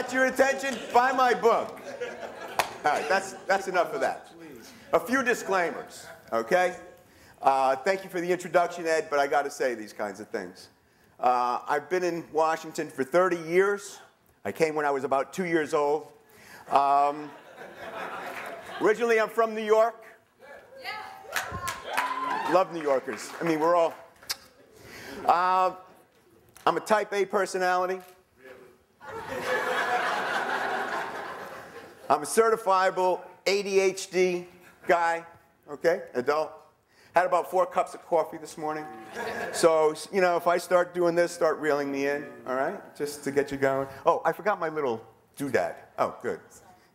got your attention? Buy my book. All right, that's enough of that. A few disclaimers, okay? Thank you for the introduction, Ed, but I got to say these kinds of things. I've been in Washington for 30 years. I came when I was about 2 years old. Originally, I'm from New York. Love New Yorkers. I mean, we're all... I'm a type A personality. I'm a certifiable ADHD guy, okay, adult. Had about 4 cups of coffee this morning. So, you know, if I start doing this, start reeling me in, all right, just to get you going. Oh, I forgot my little doodad. Oh, good.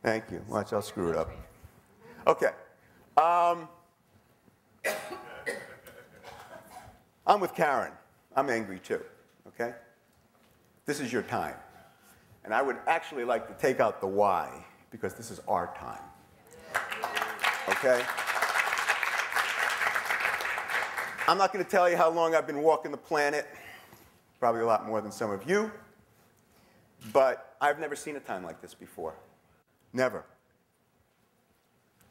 Thank you. Watch, I'll screw it up. Okay. I'm with Karen. I'm angry too, okay? This is your time. And I would actually like to take out the why, because this is our time, okay? I'm not going to tell you how long I've been walking the planet, probably a lot more than some of you, but I've never seen a time like this before. Never.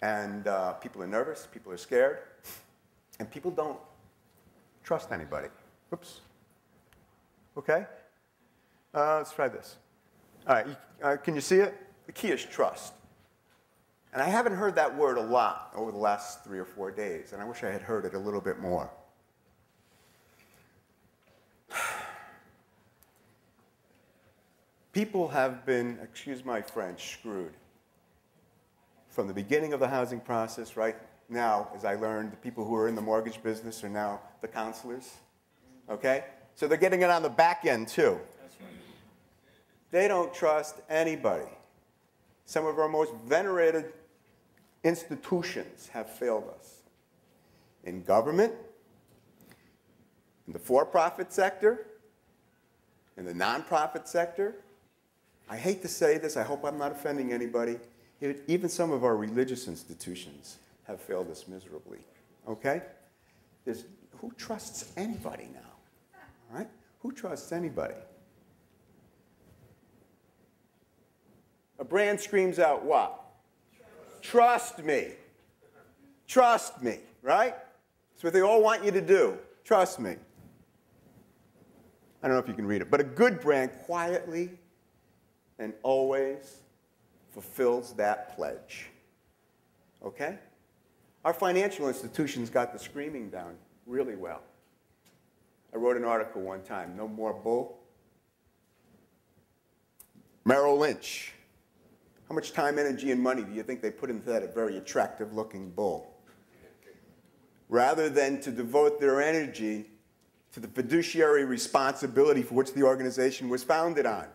And people are nervous, people are scared, and people don't trust anybody. Oops. Okay? Let's try this. All right, can you see it? The key is trust. And I haven't heard that word a lot over the last 3 or 4 days, and I wish I had heard it a little bit more. People have been, excuse my French, screwed. From the beginning of the housing process, right now, as I learned, the people who are in the mortgage business are now the counselors, okay? So they're getting it on the back end, too. That's right. They don't trust anybody. Some of our most venerated institutions have failed us. In government, in the for-profit sector, in the nonprofit sector. I hate to say this, I hope I'm not offending anybody. Even some of our religious institutions have failed us miserably, okay? Who trusts anybody now, all right? Who trusts anybody? A brand screams out what? Trust me. Trust me, right? That's what they all want you to do. Trust me. I don't know if you can read it, but a good brand quietly and always fulfills that pledge, okay? Our financial institutions got the screaming down really well. I wrote an article one time, No More Bull. Merrill Lynch. How much time, energy, and money do you think they put into that very attractive-looking bull? Rather than to devote their energy to the fiduciary responsibility for which the organization was founded on,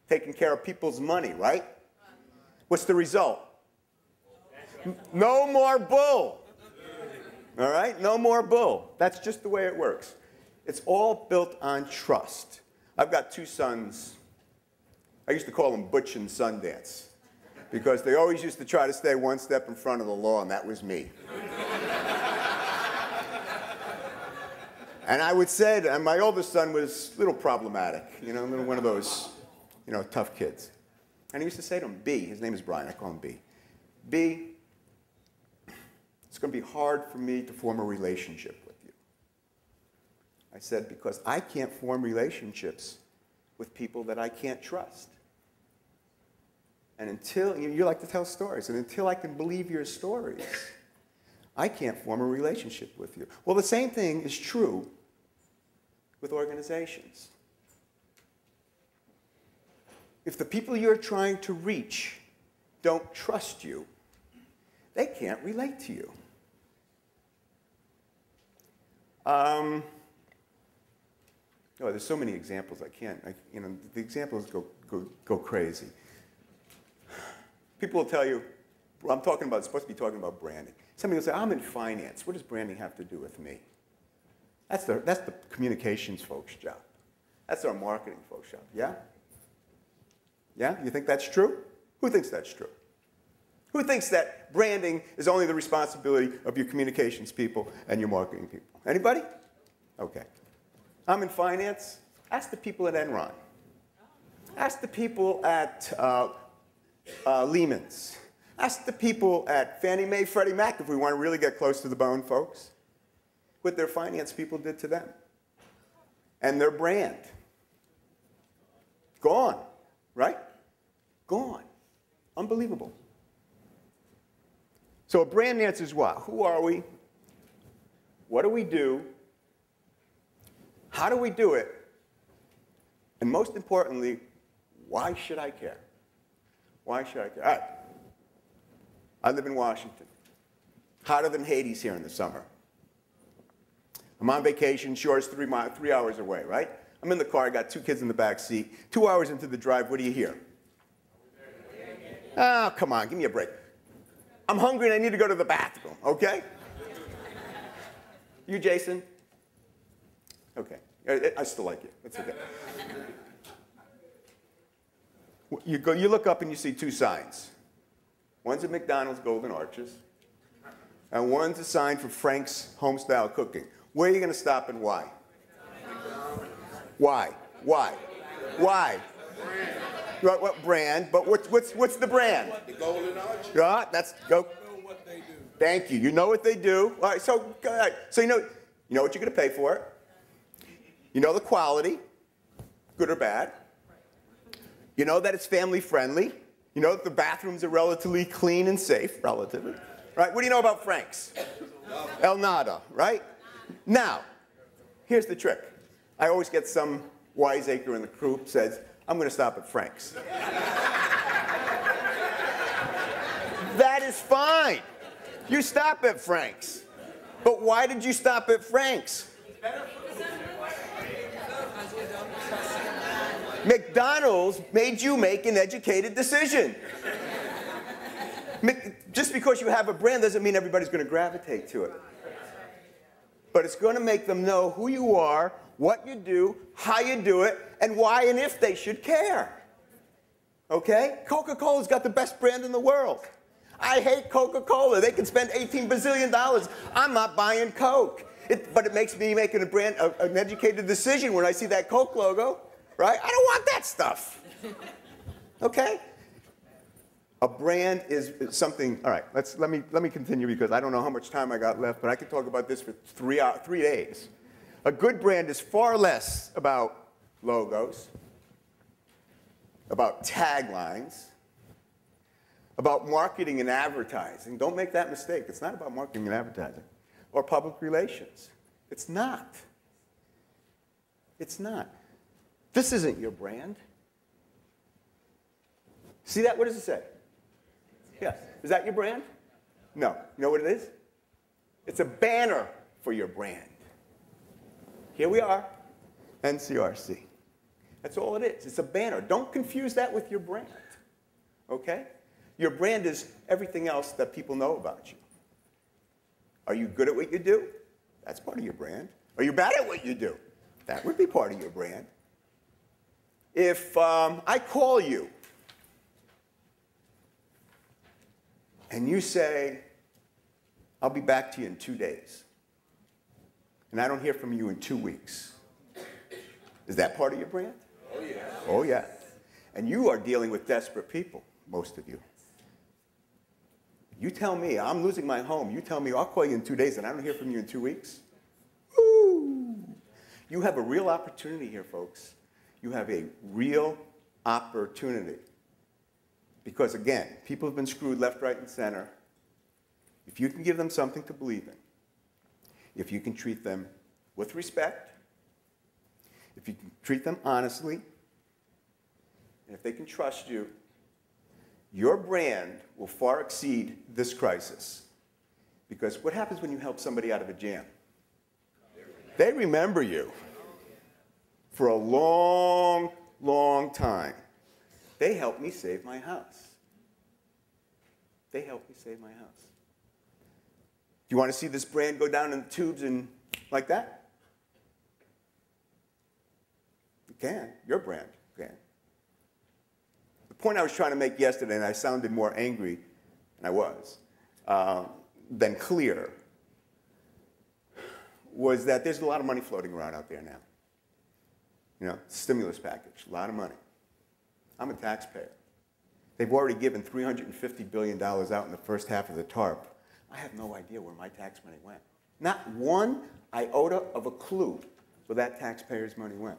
taking care of people's money, right? What's the result? No more bull. All right? No more bull. That's just the way it works. It's all built on trust. I've got 2 sons. I used to call them Butch and Sundance because they always used to try to stay one step in front of the law, and that was me. And I would say that my oldest son was a little problematic, you know, one of those, you know, tough kids. And I used to say to him, B, his name is Brian, I call him B. B, it's going to be hard for me to form a relationship with you. I said, because I can't form relationships with people that I can't trust. And until, you like to tell stories, and until I can believe your stories, I can't form a relationship with you. Well, the same thing is true with organizations. If the people you're trying to reach don't trust you, they can't relate to you. Oh, there's so many examples. You know, the examples go crazy. People will tell you, I'm supposed to be talking about branding. Somebody will say, I'm in finance. What does branding have to do with me? That's the communications folks' job. That's our marketing folks' job. Yeah? Yeah? You think that's true? Who thinks that's true? Who thinks that branding is only the responsibility of your communications people and your marketing people? Anybody? Okay. I'm in finance. Ask the people at Enron. Ask the people at Lehman's. Ask the people at Fannie Mae, Freddie Mac, if we want to really get close to the bone, folks, what their finance people did to them. And their brand. Gone, right? Gone. Unbelievable. So a brand answers what? Who are we? What do we do? How do we do it? And most importantly, why should I care? Why should I care? All right. I live in Washington. Hotter than Hades here in the summer. I'm on vacation, shore's 3 hours away, right? I'm in the car, I got 2 kids in the back seat. 2 hours into the drive, what do you hear? Oh, come on, give me a break. I'm hungry and I need to go to the bathroom, okay? You, Jason? Okay. I still like you. That's okay. You look up and you see 2 signs. One's at McDonald's Golden Arches, and one's a sign for Frank's Homestyle Cooking. Where are you going to stop and why? Why? Why? Why? What brand? But what's the brand? The Golden Arches. Yeah, that's go. Know what they do. Thank you. You know what they do. All right. So you know what you're going to pay for it. You know the quality, good or bad. You know that it's family friendly. You know that the bathrooms are relatively clean and safe, relatively. Right? What do you know about Frank's? El Nada, right? Now, here's the trick. I always get some wiseacre in the group says, I'm going to stop at Frank's. That is fine. You stop at Frank's. But why did you stop at Frank's? McDonald's made you make an educated decision. Just because you have a brand doesn't mean everybody's going to gravitate to it. But it's going to make them know who you are, what you do, how you do it, and why and if they should care. Okay? Coca-Cola's got the best brand in the world. I hate Coca-Cola. They can spend $18 bazillion. I'm not buying Coke. But it makes me make an educated decision when I see that Coke logo. Right? I don't want that stuff. Okay? A brand is something. All right. Let me continue because I don't know how much time I got left, but I could talk about this for 3 days. A good brand is far less about logos, about taglines, about marketing and advertising. Don't make that mistake. It's not about marketing and advertising or public relations. It's not. It's not. This isn't your brand. See that? What does it say? Yeah. Is that your brand? No. You know what it is? It's a banner for your brand. Here we are, NCRC. That's all it is. It's a banner. Don't confuse that with your brand. Okay? Your brand is everything else that people know about you. Are you good at what you do? That's part of your brand. Are you bad at what you do? That would be part of your brand. If I call you and you say, I'll be back to you in 2 days, and I don't hear from you in 2 weeks, is that part of your brand? Oh, yeah. Oh, yeah. And you are dealing with desperate people, most of you. You tell me, I'm losing my home. You tell me, I'll call you in 2 days, and I don't hear from you in 2 weeks. Woo! You have a real opportunity here, folks. You have a real opportunity. Because again, people have been screwed left, right, and center. If you can give them something to believe in, if you can treat them with respect, if you can treat them honestly, and if they can trust you, your brand will far exceed this crisis. Because what happens when you help somebody out of a jam? They remember you. For a long, long time. They helped me save my house. They helped me save my house. Do you want to see this brand go down in the tubes and like that? You can. Your brand can. The point I was trying to make yesterday, and I sounded more angry than I was, than clear, was that there's a lot of money floating around out there now. You know, stimulus package, a lot of money. I'm a taxpayer. They've already given $350 billion out in the first half of the TARP. I have no idea where my tax money went. Not one iota of a clue where that taxpayer's money went.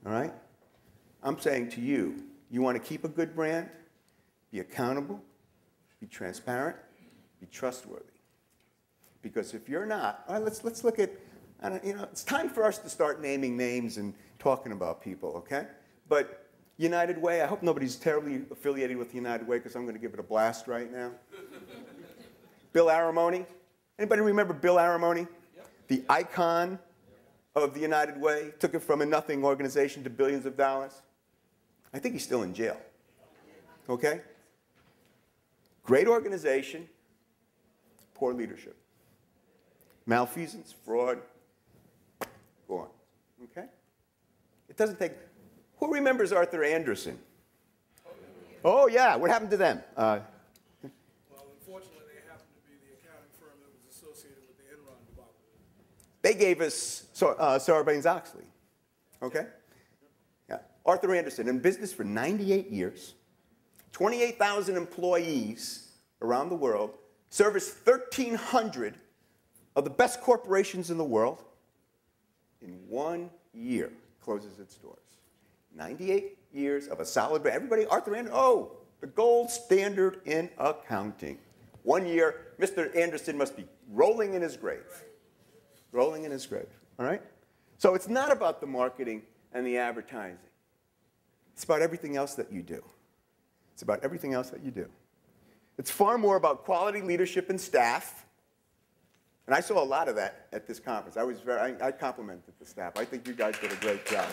All right? I'm saying to you, you want to keep a good brand, be accountable, be transparent, be trustworthy. Because if you're not, all right, let's look at, it's time for us to start naming names and talking about people, okay? But United Way, I hope nobody's terribly affiliated with United Way because I'm going to give it a blast right now. Bill Aramoni. Anybody remember Bill Aramoni? Yep. The icon of the United Way, took it from a nothing organization to billions of dollars. I think he's still in jail. Okay? Great organization, poor leadership. Malfeasance, fraud, go on. Okay? It doesn't take. Who remembers Arthur Anderson? Oh, yeah. What happened to them? Well, unfortunately, they happened to be the accounting firm that was associated with the Enron debacle. They gave us Sarbanes-Oxley. Okay? Yeah. Arthur Anderson, in business for 98 years, 28,000 employees around the world, serviced 1,300 of the best corporations in the world. In 1 year, closes its doors. 98 years of a solid brand. Everybody, Arthur Anderson, the gold standard in accounting. 1 year, Mr. Anderson must be rolling in his grave. Rolling in his grave, all right? So it's not about the marketing and the advertising. It's about everything else that you do. It's about everything else that you do. It's far more about quality leadership and staff. And I saw a lot of that at this conference. I complimented the staff. I think you guys did a great job.